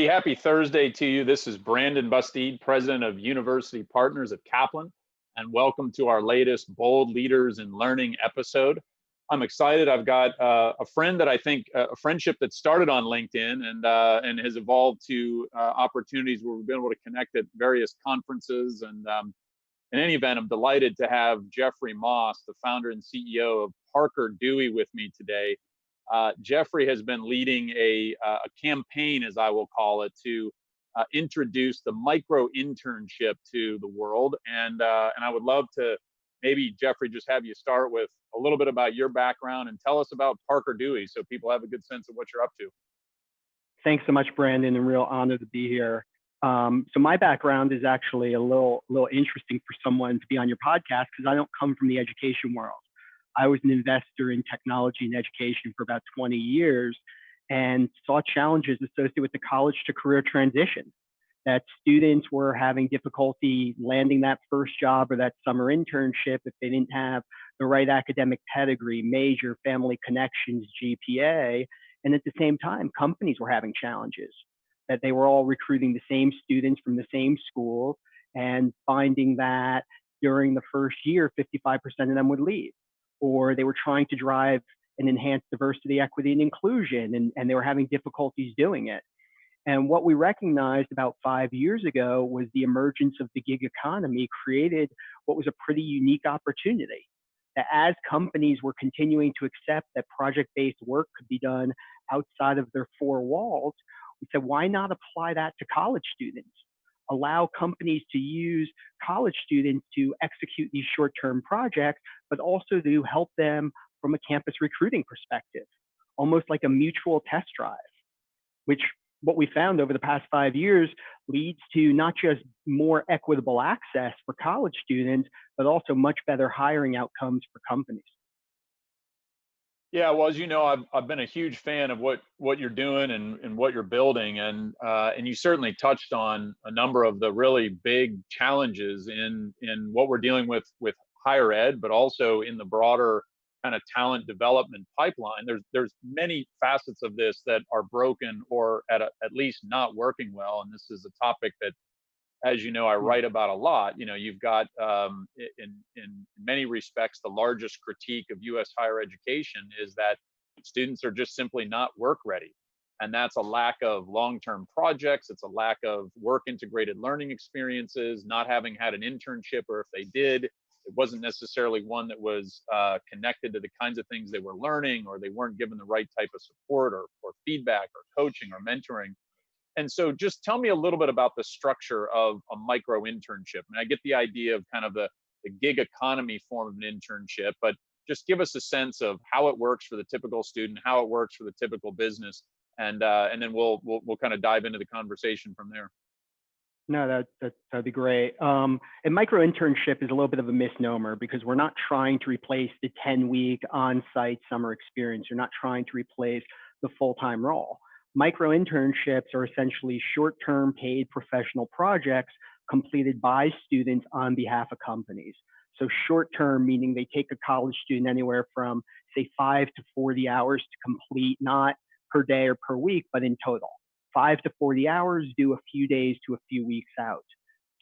everybody. Happy Thursday to you. This is Brandon Bastide, President of University Partners at Kaplan, and welcome to our latest Bold Leaders in Learning episode. I'm excited. I've got a friend that I think, a friendship that started on LinkedIn and has evolved to opportunities where we've been able to connect at various conferences. And in any event, I'm delighted to have Jeffrey Moss, the founder and CEO of Parker Dewey, with me today. Jeffrey has been leading a campaign, as I will call it, to introduce the micro internship to the world. And I would love to maybe, Jeffrey, just have you start with a little bit about your background and tell us about Parker Dewey so people have a good sense of what you're up to. Thanks so much, Brandon. A real honor to be here. So my background is actually a little interesting for someone to be on your podcast because I don't come from the education world. I was an investor in technology and education for about 20 years and saw challenges associated with the college to career transition, that students were having difficulty landing that first job or that summer internship if they didn't have the right academic pedigree, major, family connections, GPA. And at the same time, companies were having challenges, that they were all recruiting the same students from the same school and finding that during the first year, 55% of them would leave. Or they were trying to drive and enhance diversity, equity, and inclusion, and they were having difficulties doing it. And what we recognized about 5 years ago was the emergence of the gig economy created what was a pretty unique opportunity. That as companies were continuing to accept that project-based work could be done outside of their four walls, we said, why not apply that to college students? Allow companies to use college students to execute these short-term projects, but also to help them from a campus recruiting perspective, almost like a mutual test drive, which what we found over the past 5 years leads to not just more equitable access for college students, but also much better hiring outcomes for companies. Yeah, well, as you know, I've been a huge fan of what you're doing and what you're building, and you certainly touched on a number of the really big challenges in what we're dealing with higher ed, but also in the broader kind of talent development pipeline. There's many facets of this that are broken or at least not working well, and this is a topic that, as you know, I write about a lot. You know, you've got in many respects, the largest critique of U.S. higher education is that students are just simply not work ready. And that's a lack of long-term projects. It's a lack of work integrated learning experiences, not having had an internship, or if they did, it wasn't necessarily one that was connected to the kinds of things they were learning, or they weren't given the right type of support or feedback or coaching or mentoring. And so just tell me a little bit about the structure of a micro internship. And I get the idea of kind of the gig economy form of an internship, but just give us a sense of how it works for the typical student, how it works for the typical business, and then we'll kind of dive into the conversation from there. No, that'd be great. And micro internship is a little bit of a misnomer because we're not trying to replace the 10-week on-site summer experience. You're not trying to replace the full-time role. Micro internships are essentially short-term paid professional projects completed by students on behalf of companies. So short-term, meaning they take a college student anywhere from, say, 5 to 40 hours to complete, not per day or per week, but in total. 5 to 40 hours, do a few days to a few weeks out,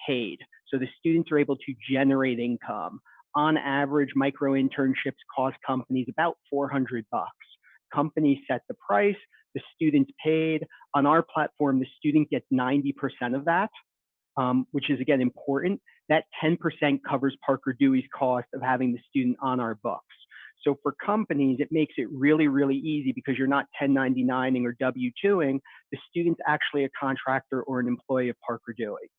paid. So the students are able to generate income. On average, micro internships cost companies about $400. Companies set the price, the student's paid. On our platform, the student gets 90% of that, which is, again, important. That 10% covers Parker Dewey's cost of having the student on our books. So for companies, it makes it really, really easy because you're not 1099ing or W-2ing. The student's actually a contractor or an employee of Parker Dewey.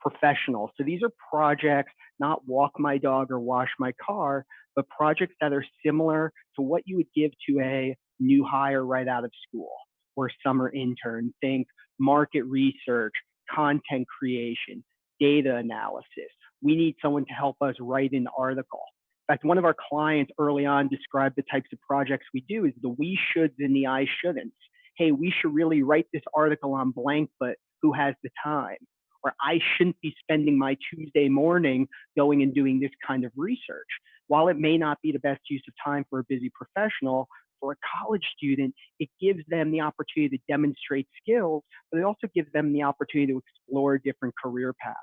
Professional. So these are projects, not walk my dog or wash my car, but projects that are similar to what you would give to a new hire right out of school or summer intern. Think market research, content creation, data analysis. We need someone to help us write an article. In fact, one of our clients early on described the types of projects we do as the we shoulds and the I shouldn'ts. Hey, we should really write this article on blank, but who has the time? Or I shouldn't be spending my Tuesday morning going and doing this kind of research. While it may not be the best use of time for a busy professional, For a college student, it gives them the opportunity to demonstrate skills, but it also gives them the opportunity to explore different career paths.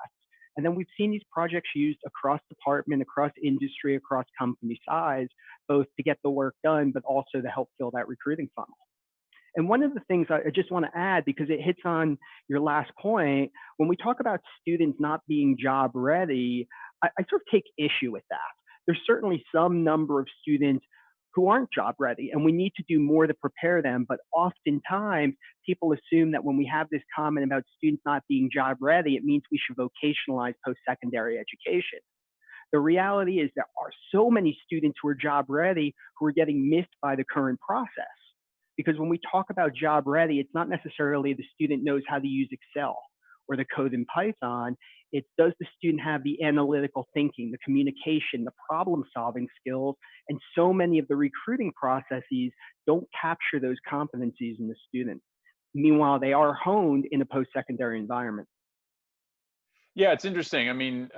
And then we've seen these projects used across department, across industry, across company size, both to get the work done, but also to help fill that recruiting funnel. And one of the things I just want to add, because it hits on your last point, when we talk about students not being job ready, I sort of take issue with that. There's certainly some number of students who aren't job ready, and we need to do more to prepare them. But oftentimes, people assume that when we have this comment about students not being job ready, it means we should vocationalize post-secondary education. The reality is there are so many students who are job ready who are getting missed by the current process. Because when we talk about job ready, it's not necessarily the student knows how to use Excel or the code in Python. It's does the student have the analytical thinking, the communication, the problem solving skills, and so many of the recruiting processes don't capture those competencies in the student. Meanwhile, they are honed in a post-secondary environment. Yeah, it's interesting. I mean,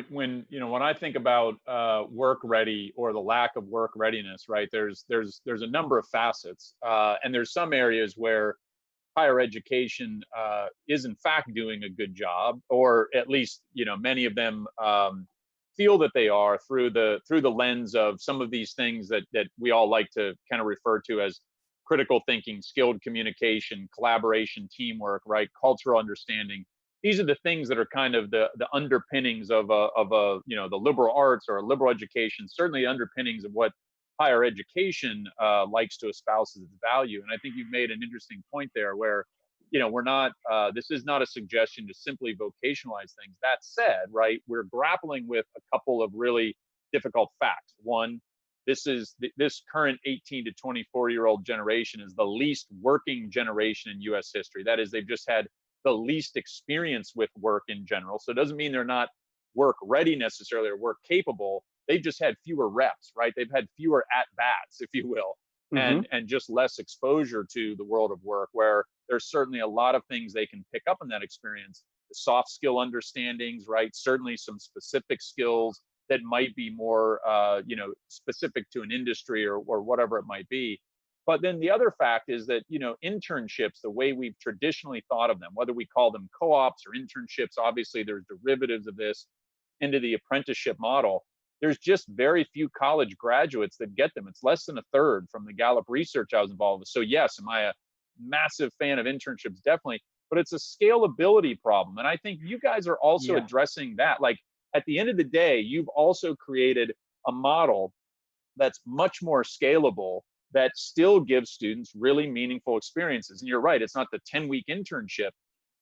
when I think about work ready or the lack of work readiness, right? There's a number of facets, and there's some areas where higher education is in fact doing a good job, or at least many of them feel that they are through the lens of some of these things that we all like to kind of refer to as critical thinking, skilled communication, collaboration, teamwork, right? Cultural understanding. These are the things that are kind of the underpinnings of a the liberal arts or a liberal education. Certainly underpinnings of what higher education likes to espouse as its value. And I think you've made an interesting point there, where we're not. This is not a suggestion to simply vocationalize things. That said, right, we're grappling with a couple of really difficult facts. One, this current 18 to 24-year-old generation is the least working generation in U.S. history. That is, they've just had the least experience with work in general. So it doesn't mean they're not work ready necessarily or work capable. They've just had fewer reps, right? They've had fewer at bats, if you will, Mm-hmm. and just less exposure to the world of work, where there's certainly a lot of things they can pick up in that experience. The soft skill understandings, right? Certainly some specific skills that might be more, specific to an industry or whatever it might be. But then the other fact is that, internships, the way we've traditionally thought of them, whether we call them co-ops or internships, obviously there's derivatives of this into the apprenticeship model. There's just very few college graduates that get them. It's less than a third from the Gallup research I was involved with. So yes, am I a massive fan of internships? Definitely. But it's a scalability problem. And I think you guys are also Yeah. addressing that. Like at the end of the day, you've also created a model that's much more scalable, that still gives students really meaningful experiences. And you're right, it's not the 10-week internship,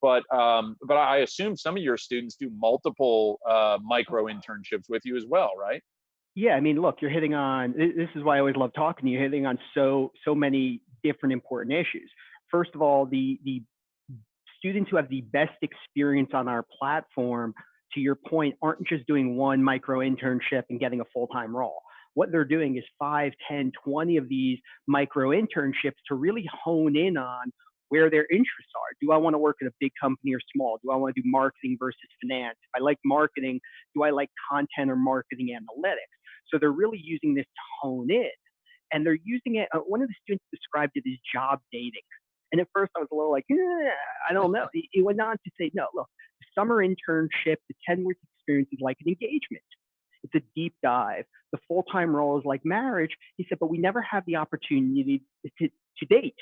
but I assume some of your students do multiple micro internships with you as well, right? Yeah, I mean, look, you're hitting on, this is why I always love talking to you, hitting on so many different important issues. First of all, the students who have the best experience on our platform, to your point, aren't just doing one micro internship and getting a full-time role. What they're doing is 5, 10, 20 of these micro internships to really hone in on where their interests are. Do I want to work at a big company or small? Do I want to do marketing versus finance? If I like marketing, do I like content or marketing analytics? So they're really using this to hone in. And they're using it, one of the students described it as job dating. And at first I was a little like, I don't know. He went on to say, no, look, the summer internship, the 10-week experience is like an engagement. It's a deep dive. The full-time role is like marriage. He said, but we never have the opportunity to date.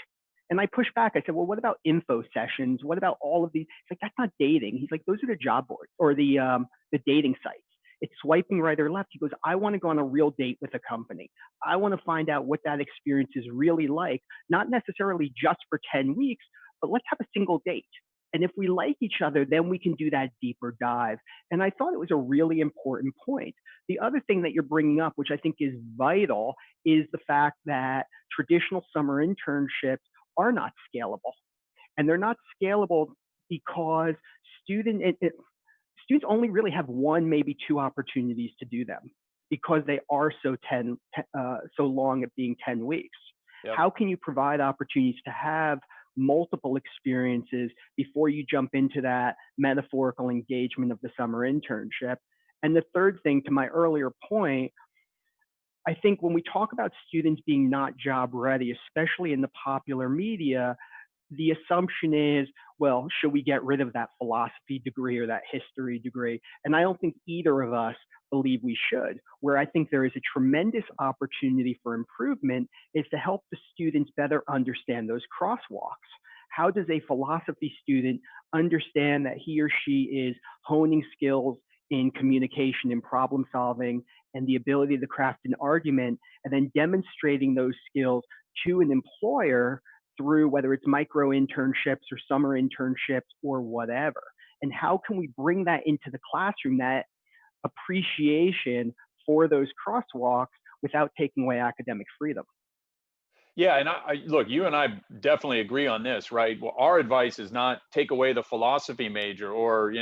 And I pushed back. I said, well, what about info sessions? What about all of these? He's like, that's not dating. He's like, those are the job boards or the dating sites. It's swiping right or left. He goes, I want to go on a real date with a company. I want to find out what that experience is really like, not necessarily just for 10 weeks, but let's have a single date. And if we like each other, then we can do that deeper dive. And I thought it was a really important point. The other thing that you're bringing up, which I think is vital, is the fact that traditional summer internships are not scalable. And they're not scalable because students only really have one, maybe two opportunities to do them because they are so long at being 10 weeks. Yep. How can you provide opportunities to have multiple experiences before you jump into that metaphorical engagement of the summer internship? And the third thing, to my earlier point, I think when we talk about students being not job ready, especially in the popular media, the assumption is, well, should we get rid of that philosophy degree or that history degree? And I don't think either of us believe we should. Where I think there is a tremendous opportunity for improvement is to help the students better understand those crosswalks. How does a philosophy student understand that he or she is honing skills in communication and problem solving and the ability to craft an argument, and then demonstrating those skills to an employer through whether it's micro internships or summer internships or whatever? And how can we bring that into the classroom, that appreciation for those crosswalks, without taking away academic freedom? Yeah, and look, you and I definitely agree on this, right? Well, our advice is not take away the philosophy major, or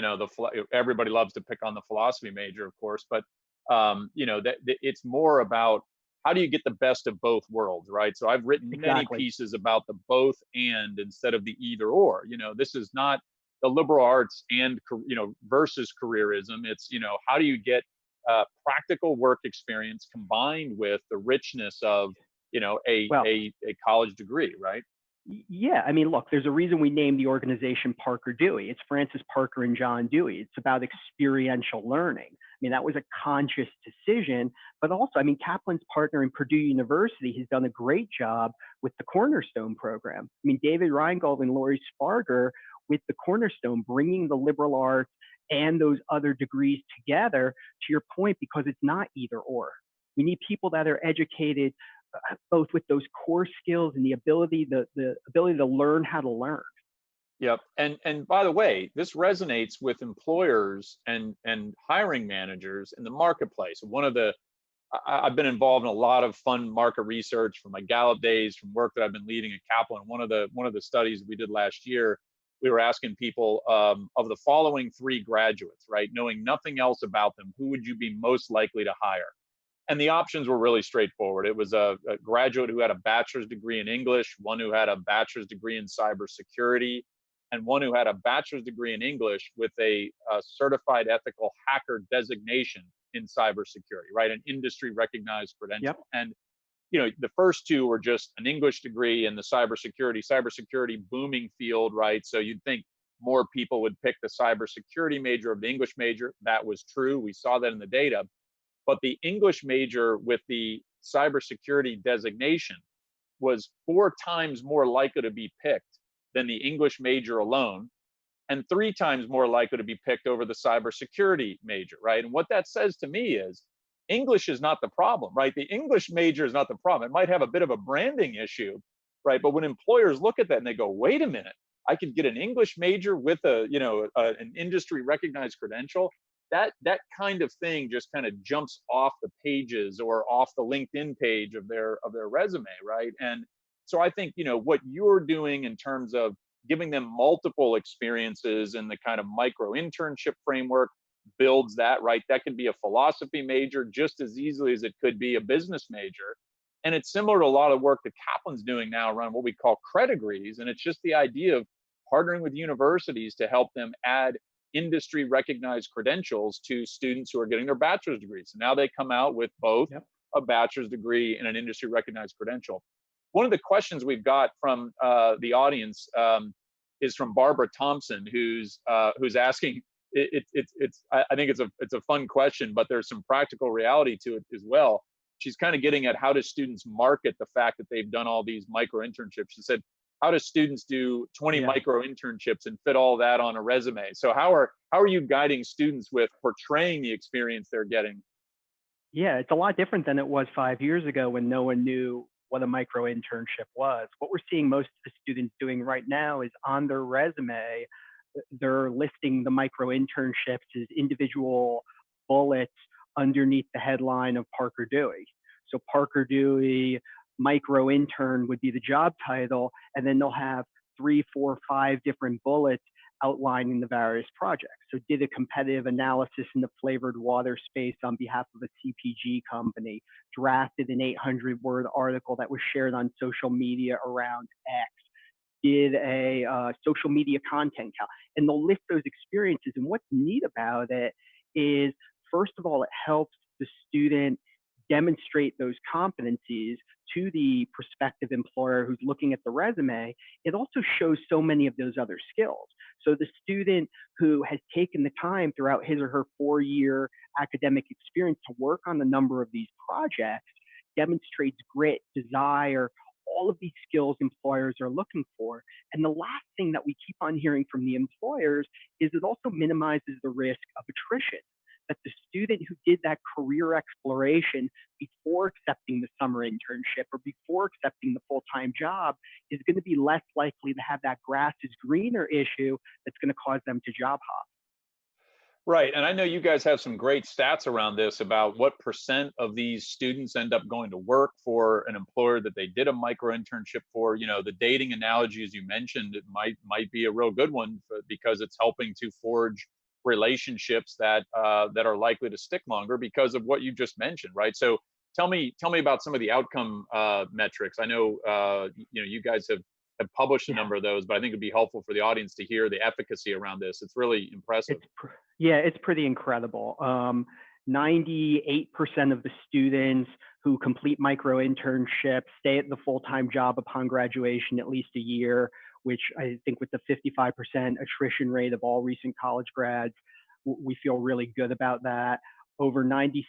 everybody loves to pick on the philosophy major, of course, but that it's more about how do you get the best of both worlds, right? So I've written many Exactly. pieces about the both and instead of the either or. This is not the liberal arts and versus careerism. It's how do you get practical work experience combined with the richness of Well, a college degree, right? yeah, I mean, look, there's a reason we named the organization Parker Dewey. It's Francis Parker and John Dewey. It's about experiential learning. I mean, that was a conscious decision, but also, I mean, Kaplan's partner in Purdue University has done a great job with the Cornerstone program. I mean, David Reingold and Lori Sparger with the Cornerstone, bringing the liberal arts and those other degrees together, to your point, because it's not either or. We need people that are educated both with those core skills and the ability to learn how to learn. Yep. And by the way, this resonates with employers and hiring managers in the marketplace. I've been involved in a lot of fun market research from my Gallup days, from work that I've been leading at Kaplan. One of the studies we did last year, we were asking people, of the following three graduates, right, knowing nothing else about them, who would you be most likely to hire? And the options were really straightforward. It was a graduate who had a bachelor's degree in English, one who had a bachelor's degree in cybersecurity, and one who had a bachelor's degree in English with a certified ethical hacker designation in cybersecurity, right? An industry recognized Yep. credential. And the first two were just an English degree in the cybersecurity booming field, right? So you'd think more people would pick the cybersecurity major over the English major. That was true. We saw that in the data. But the English major with the cybersecurity designation was 4 times more likely to be picked than the English major alone, and 3 times more likely to be picked over the cybersecurity major, right? And what that says to me is English is not the problem, right? The English major is not the problem. It might have a bit of a branding issue, right? But when employers look at that and they go, wait a minute, I could get an English major with an industry recognized credential. That kind of thing just kind of jumps off the pages or off the LinkedIn page of their resume, right? And so I think what you're doing in terms of giving them multiple experiences in the kind of micro internship framework builds that, right? That could be a philosophy major just as easily as it could be a business major. And it's similar to a lot of work that Kaplan's doing now around what we call credegrees. And it's just the idea of partnering with universities to help them add industry recognized credentials to students who are getting their bachelor's degrees. So now they come out with both Yep. a bachelor's degree and an industry recognized credential. One of the questions we've got from the audience is from Barbara Thompson, who's asking. I think it's a fun question, but there's some practical reality to it as well. She's kind of getting at how do students market the fact that they've done all these micro internships. She said, how do students do 20 Yeah. micro internships and fit all that on a resume? So how are you guiding students with portraying the experience they're getting? Yeah, it's a lot different than it was 5 years ago when no one knew what a micro internship was. What we're seeing most of the students doing right now is on their resume, they're listing the micro internships as individual bullets underneath the headline of Parker Dewey. So Parker Dewey micro intern would be the job title, and then they'll have 3, 4, 5 different bullets outlining the various projects. So did a competitive analysis in the flavored water space on behalf of a CPG company, drafted an 800-word article that was shared on social media around X, did a social media content count, and they'll list those experiences. And what's neat about it is, first of all, it helps the student demonstrate those competencies to the prospective employer who's looking at the resume, it also shows so many of those other skills. So the student who has taken the time throughout his or her 4-year academic experience to work on a number of these projects demonstrates grit, desire, all of these skills employers are looking for. And the last thing that we keep on hearing from the employers is it also minimizes the risk of attrition. That the student who did that career exploration before accepting the summer internship or before accepting the full-time job is going to be less likely to have that grass is greener issue that's going to cause them to job hop. Right. And I know you guys have some great stats around this about what percent of these students end up going to work for an employer that they did a micro internship for. You know, the dating analogy, as you mentioned, it might be a real good one because it's helping to forge relationships that are likely to stick longer because of what you just mentioned, right? So tell me about some of the outcome metrics. I know you guys have published a Yeah. number of those, but I think it'd be helpful for the audience to hear the efficacy around this. It's really impressive. Yeah, it's pretty incredible. 98% of the students who complete micro internships stay at the full-time job upon graduation at least a year, which I think with the 55% attrition rate of all recent college grads, we feel really good about that. Over 96%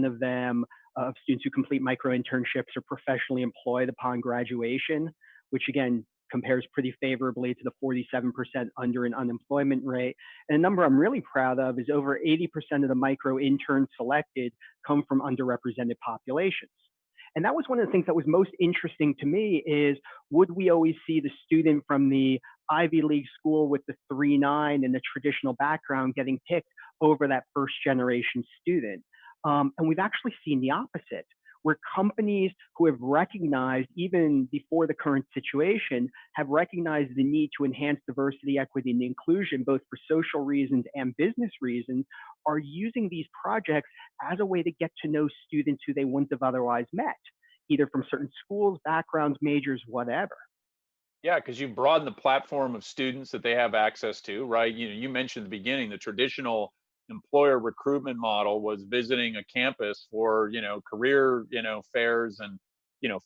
of them, of students who complete micro internships, are professionally employed upon graduation, which again compares pretty favorably to the 47% under an unemployment rate. And a number I'm really proud of is over 80% of the micro interns selected come from underrepresented populations. And that was one of the things that was most interesting to me is, would we always see the student from the Ivy League school with the 3.9 and the traditional background getting picked over that first generation student? And we've actually seen the opposite, where companies who have recognized, even before the current situation, have recognized the need to enhance diversity, equity, and inclusion, both for social reasons and business reasons, are using these projects as a way to get to know students who they wouldn't have otherwise met, either from certain schools, backgrounds, majors, whatever. Yeah, because you broaden the platform of students that they have access to, right? You mentioned at the beginning the traditional employer recruitment model was visiting a campus for, career, fairs and,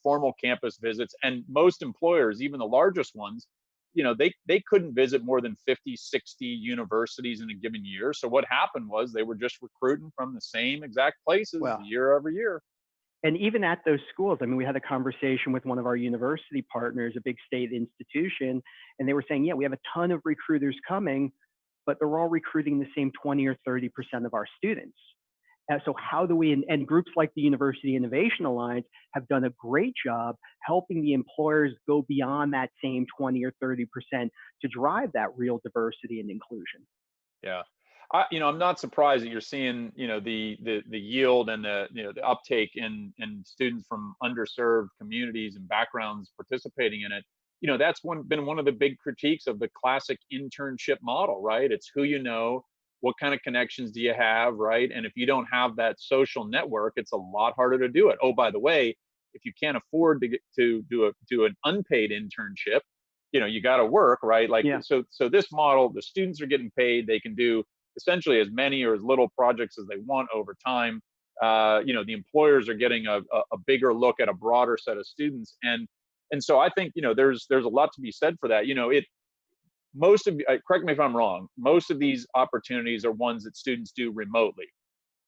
formal campus visits. And most employers, even the largest ones, they couldn't visit more than 50, 60 universities in a given year. So what happened was they were just recruiting from the same exact places Well, year over year. and even at those schools, I mean, we had a conversation with one of our university partners, a big state institution, and they were saying, yeah, we have a ton of recruiters coming, but they're all recruiting the same 20 or 30% of our students. So how do we, and groups like the University Innovation Alliance have done a great job helping the employers go beyond that same 20 or 30% to drive that real diversity and inclusion. Yeah. I'm not surprised that you're seeing, the yield and the uptake in students from underserved communities and backgrounds participating in it. That's been one of the big critiques of the classic internship model, right? It's who you know, what kind of connections do you have, right? And if you don't have that social network, it's a lot harder to do it. Oh, by the way, if you can't afford to do an unpaid internship, you got to work, right? Like, Yeah. so this model, the students are getting paid, they can do essentially as many or as little projects as they want over time. The employers are getting a bigger look at a broader set of students, and so I think there's a lot to be said for that. Most of correct me if I'm wrong, most of these opportunities are ones that students do remotely,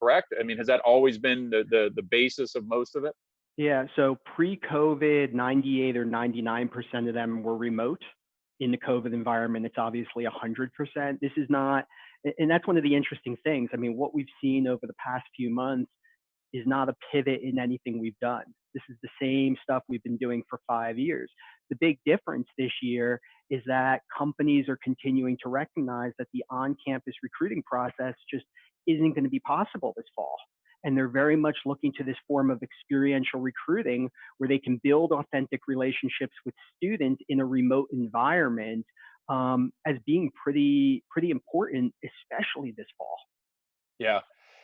correct? I mean, has that always been the basis of most of it? Yeah, so pre-COVID, 98 or 99% of them were remote. In the COVID environment, it's obviously 100%. This is not, and that's one of the interesting things. I mean, what we've seen over the past few months is not a pivot in anything we've done. This is the same stuff we've been doing for 5 years. The big difference this year is that companies are continuing to recognize that the on-campus recruiting process just isn't going to be possible this fall. And they're very much looking to this form of experiential recruiting where they can build authentic relationships with students in a remote environment, as being pretty important, especially this fall. Yeah.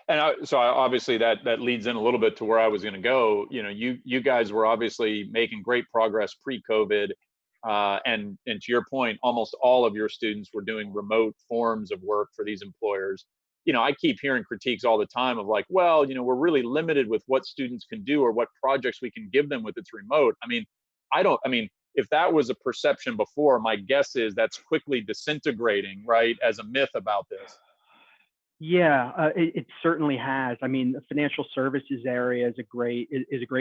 And obviously that leads in a little bit to where I was going to go. You guys were obviously making great progress pre-COVID, and to your point, almost all of your students were doing remote forms of work for these employers. I keep hearing critiques all the time of like, well, we're really limited with what students can do or what projects we can give them with it's remote. I mean, if that was a perception before, my guess is that's quickly disintegrating, right, as a myth about this. Yeah, it certainly has. I mean, the financial services area is a great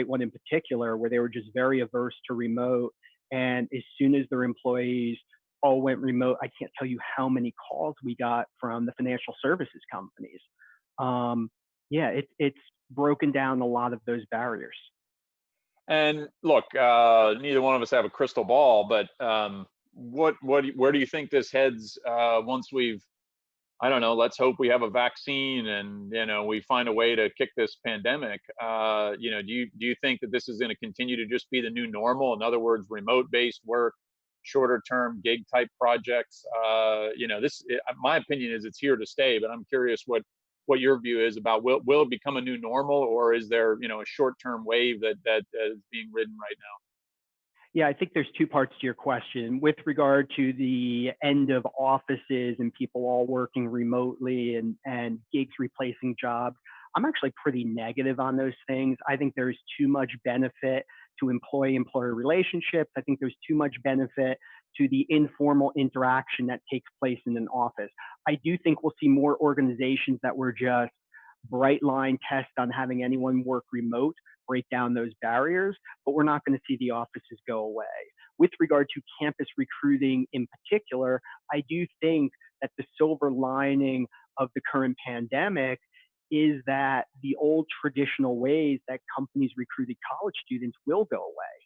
one in particular, where they were just very averse to remote. And as soon as their employees all went remote, I can't tell you how many calls we got from the financial services companies. Um, yeah, it's broken down a lot of those barriers. And look, neither one of us have a crystal ball, but where do you think this heads once we've, I don't know, let's hope we have a vaccine and we find a way to kick this pandemic. Do you think that this is going to continue to just be the new normal? In other words, remote based work, shorter term gig type projects. My opinion is it's here to stay, but I'm curious what your view is about will it become a new normal, or is there a short term wave that is being ridden right now? Yeah, I think there's two parts to your question. With regard to the end of offices and people all working remotely and gigs replacing jobs, I'm actually pretty negative on those things. I think there's too much benefit to employee-employer relationships. I think there's too much benefit to the informal interaction that takes place in an office. I do think we'll see more organizations that were just bright line test on having anyone work remote break down those barriers, but we're not going to see the offices go away. With regard to campus recruiting in particular, I do think that the silver lining of the current pandemic is that the old traditional ways that companies recruited college students will go away.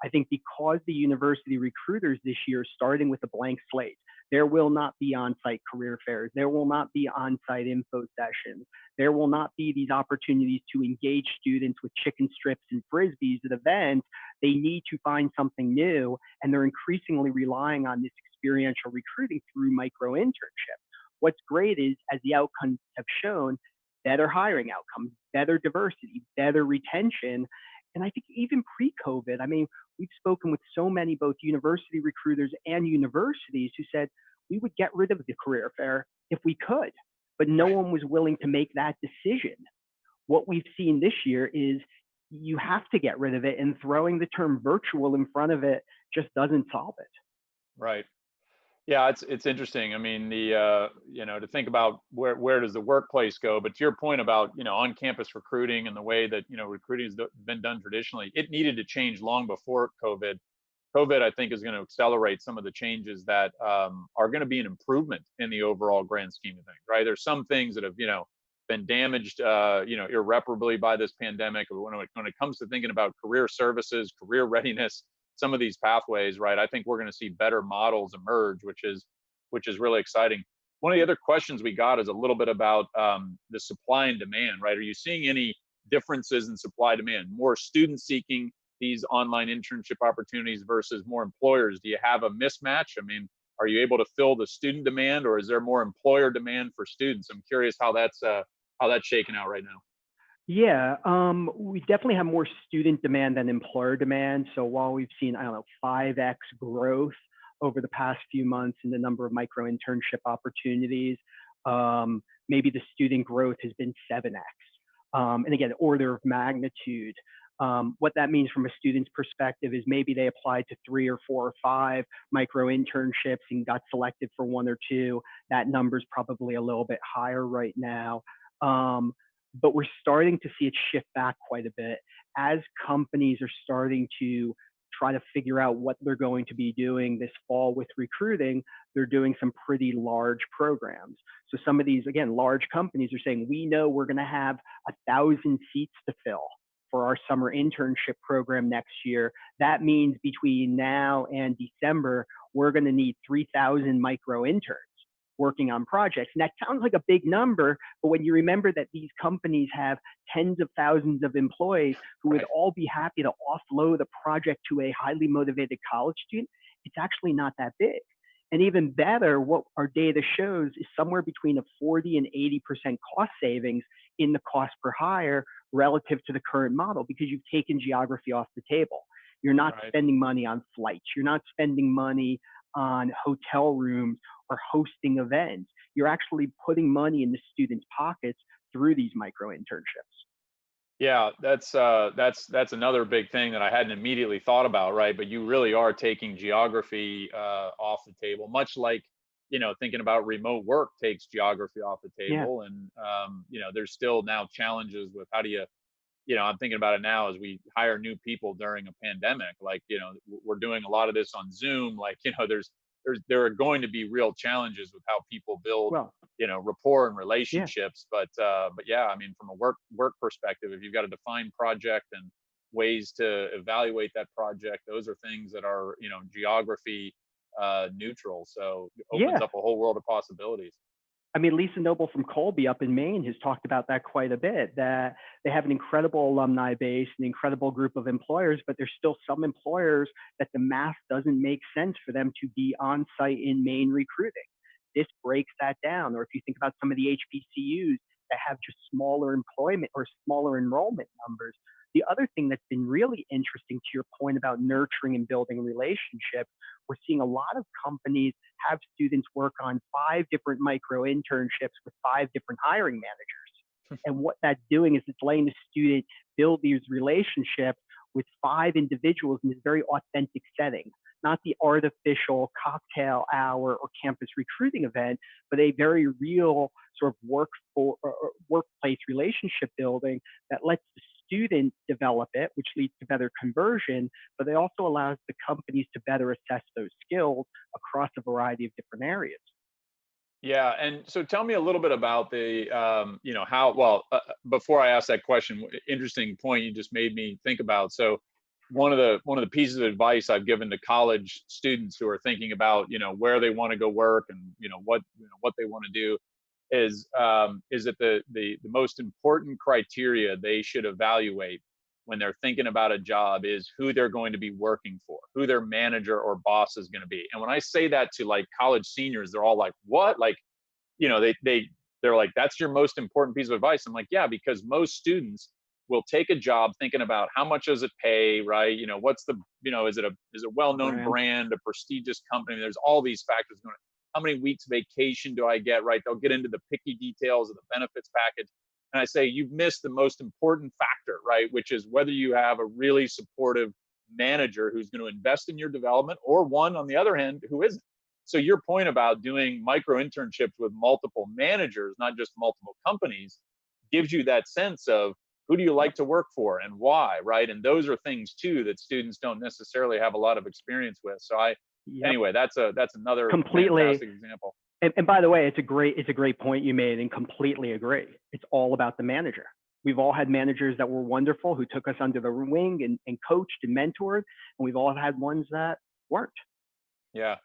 I think because the university recruiters this year are starting with a blank slate, there will not be on-site career fairs. There will not be on-site info sessions. There will not be these opportunities to engage students with chicken strips and frisbees at events. They need to find something new, and they're increasingly relying on this experiential recruiting through micro internships. What's great is, as the outcomes have shown, better hiring outcomes, better diversity, better retention. And I think even pre-COVID, I mean, we've spoken with so many both university recruiters and universities who said we would get rid of the career fair if we could, but no Right. one was willing to make that decision. What we've seen this year is you have to get rid of it, and throwing the term virtual in front of it just doesn't solve it. Right. Yeah, it's interesting. I mean, to think about where does the workplace go, but to your point about on campus recruiting and the way that recruiting has been done traditionally, it needed to change long before COVID. COVID, I think, is going to accelerate some of the changes that are going to be an improvement in the overall grand scheme of things. Right? There's some things that have been damaged irreparably by this pandemic. When it comes to thinking about career services, career readiness, some of these pathways, right? I think we're going to see better models emerge, which is really exciting. One of the other questions we got is a little bit about the supply and demand, right? Are you seeing any differences in supply demand? More students seeking these online internship opportunities versus more employers? Do you have a mismatch? I mean, are you able to fill the student demand, or is there more employer demand for students? I'm curious how that's shaking out right now. Yeah, we definitely have more student demand than employer demand. So while we've seen, I don't know, 5x growth over the past few months in the number of micro internship opportunities, maybe the student growth has been 7x. And again, order of magnitude. What that means from a student's perspective is maybe they applied to 3 or 4 or 5 micro internships and got selected for 1 or 2. That number's probably a little bit higher right now. But we're starting to see it shift back quite a bit as companies are starting to try to figure out what they're going to be doing this fall with recruiting. They're doing some pretty large programs. So some of these, again, large companies are saying, we know we're going to have 1,000 seats to fill for our summer internship program next year. That means between now and December, we're going to need 3,000 micro interns working on projects. And that sounds like a big number, but when you remember that these companies have tens of thousands of employees who would Right. all be happy to offload a project to a highly motivated college student, it's actually not that big. And even better, what our data shows is somewhere between a 40 and 80% cost savings in the cost per hire relative to the current model, because you've taken geography off the table. You're not Right. spending money on flights. You're not spending money on hotel rooms or hosting events. you're actually putting money in the students' pockets through these micro internships. Yeah, that's another big thing that I hadn't immediately thought about, right? But you really are taking geography off the table, much like, thinking about remote work takes geography off the Yeah. table. And there's still now challenges with how do you, I'm thinking about it now as we hire new people during a pandemic. Like, we're doing a lot of this on Zoom. Like, there are going to be real challenges with how people build, Well, rapport and yeah. relationships. But yeah, I mean, from a work perspective, if you've got a defined project and ways to evaluate that project, those are things that are, geography neutral. So it opens Yeah. up a whole world of possibilities. I mean, Lisa Noble from Colby up in Maine has talked about that quite a bit, that they have an incredible alumni base, an incredible group of employers, but there's still some employers that the math doesn't make sense for them to be on site in Maine recruiting. This breaks that down. Or if you think about some of the HBCUs that have just smaller employment or smaller enrollment numbers. The other thing that's been really interesting to your point about nurturing and building relationships, we're seeing a lot of companies have students work on 5 different micro internships with 5 different hiring managers. And what that's doing is it's letting the student build these relationships with 5 individuals in this very authentic setting, not the artificial cocktail hour or campus recruiting event, but a very real sort of workplace relationship building that lets the student develop it, which leads to better conversion, but it also allows the companies to better assess those skills across a variety of different areas. Yeah, and so tell me a little bit about the, how. Well, before I ask that question, interesting point you just made me think about. So, one of the pieces of advice I've given to college students who are thinking about, where they want to go work and what they want to do is that the most important criteria they should evaluate when they're thinking about a job is who they're going to be working for, who their manager or boss is going to be. And when I say that to like college seniors, they're all like, "What?" Like, they're like, "That's your most important piece of advice." I'm like, "Yeah, because most students will take a job thinking about how much does it pay, right? What's the, is it a well-known Brand. brand, a prestigious company? There's all these factors going. How many weeks vacation do I get, right? They'll get into the picky details of the benefits package. And I say, you've missed the most important factor, right? Which is whether you have a really supportive manager who's going to invest in your development, or one on the other hand who isn't. So your point about doing micro internships with multiple managers, not just multiple companies, gives you that sense of who do you like Yep. to work for and why, right? And those are things too that students don't necessarily have a lot of experience with. So Yep. anyway, that's another Completely. fantastic example. And by the way, it's a great point you made, and completely agree. It's all about the manager. We've all had managers that were wonderful who took us under the wing and coached and mentored, and we've all had ones that weren't. Yeah.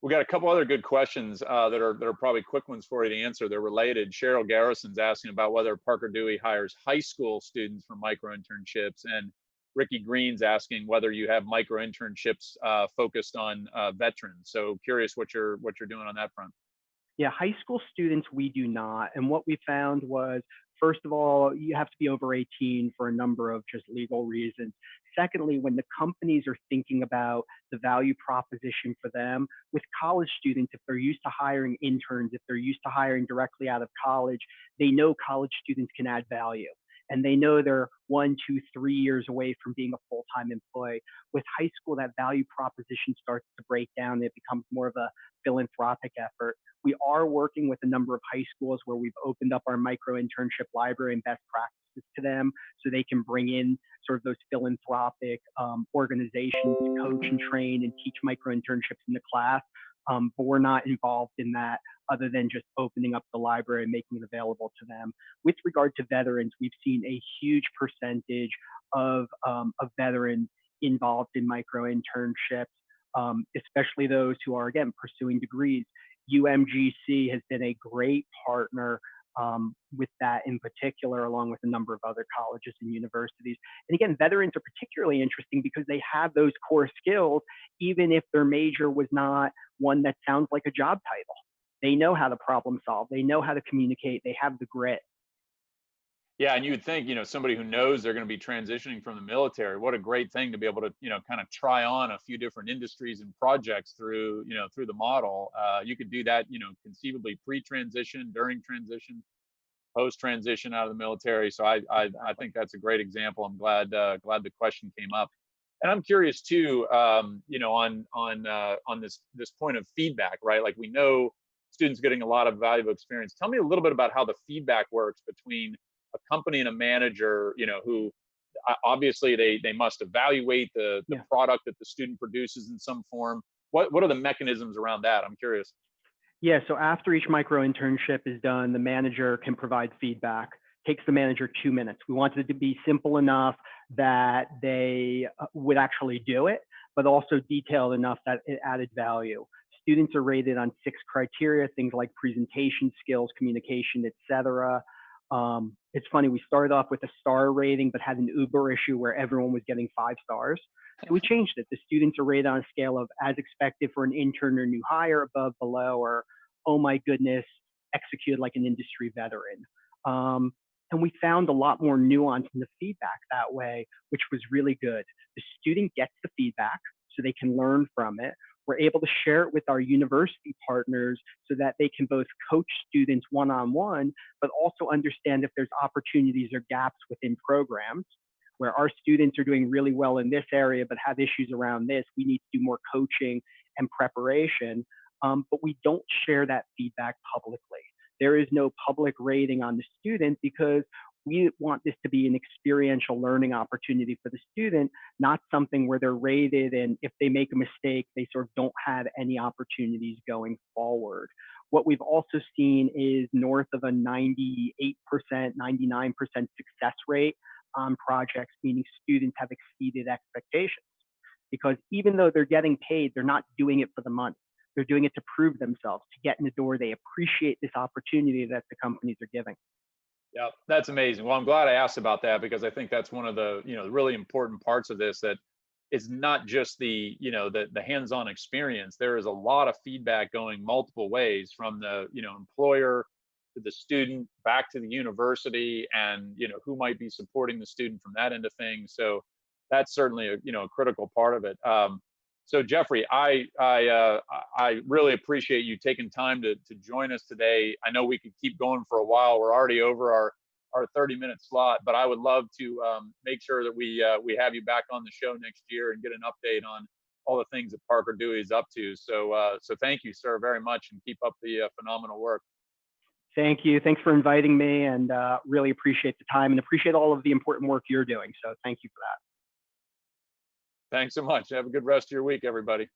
We got a couple other good questions that are probably quick ones for you to answer. They're related. Cheryl Garrison's asking about whether Parker Dewey hires high school students for micro internships, and Ricky Green's asking whether you have micro internships focused on veterans. So curious what you're doing on that front. Yeah, high school students, we do not. And what we found was, first of all, you have to be over 18 for a number of just legal reasons. Secondly, when the companies are thinking about the value proposition for them, with college students, if they're used to hiring interns, if they're used to hiring directly out of college, they know college students can add value. And they know they're 1, 2, 3 years away from being a full-time employee. With high school, that value proposition starts to break down. It becomes more of a philanthropic effort. We are working with a number of high schools where we've opened up our micro internship library and best practices to them so they can bring in sort of those philanthropic organizations to coach and train and teach micro internships in the class. But we're not involved in that other than just opening up the library and making it available to them. With regard to veterans, we've seen a huge percentage of veterans involved in micro internships, especially those who are, again, pursuing degrees. UMGC has been a great partner with that in particular, along with a number of other colleges and universities. And again, veterans are particularly interesting because they have those core skills, even if their major was not one that sounds like a job title. They know how to problem solve. They know how to communicate. They have the grit. Yeah, and you would think, somebody who knows they're going to be transitioning from the military, what a great thing to be able to, kind of try on a few different industries and projects through, through the model. You could do that, conceivably pre-transition, during transition, post-transition out of the military. So I Exactly. think that's a great example. I'm glad the question came up. And I'm curious too, on this point of feedback, right? Like we know students getting a lot of valuable experience. Tell me a little bit about how the feedback works between a company and a manager, who obviously they must evaluate the Yeah. product that the student produces in some form. What are the mechanisms around that? I'm curious. Yeah, so after each micro internship is done, the manager can provide feedback. Takes the manager 2 minutes. We wanted it to be simple enough that they would actually do it, but also detailed enough that it added value. Students are rated on 6 criteria, things like presentation skills, communication, etc. It's funny, we started off with a star rating, but had an Uber issue where everyone was getting 5 stars. So we changed it. The students are rated on a scale of as expected for an intern or new hire, above, below, or oh my goodness, executed like an industry veteran. Um, and we found a lot more nuance in the feedback that way, which was really good. The student gets the feedback so they can learn from it. We're able to share it with our university partners so that they can both coach students one on one, but also understand if there's opportunities or gaps within programs where our students are doing really well in this area, but have issues around this. We need to do more coaching and preparation, but we don't share that feedback publicly. There is no public rating on the student because we want this to be an experiential learning opportunity for the student, not something where they're rated and if they make a mistake, they sort of don't have any opportunities going forward. What we've also seen is north of a 98%, 99% success rate on projects, meaning students have exceeded expectations. Because even though they're getting paid, they're not doing it for the money. They're doing it to prove themselves, to get in the door. They appreciate this opportunity that the companies are giving. Yeah, that's amazing. Well, I'm glad I asked about that because I think that's one of the, really important parts of this, that it's not just the, the hands-on experience. There is a lot of feedback going multiple ways from the, employer to the student back to the university, and, who might be supporting the student from that end of things. So that's certainly a, a critical part of it. So Jeffrey, I really appreciate you taking time to join us today. I know we could keep going for a while. We're already over our 30-minute slot, but I would love to make sure that we have you back on the show next year and get an update on all the things that Parker Dewey is up to. So thank you, sir, very much, and keep up the phenomenal work. Thank you. Thanks for inviting me, and really appreciate the time and appreciate all of the important work you're doing. So thank you for that. Thanks so much. Have a good rest of your week, everybody.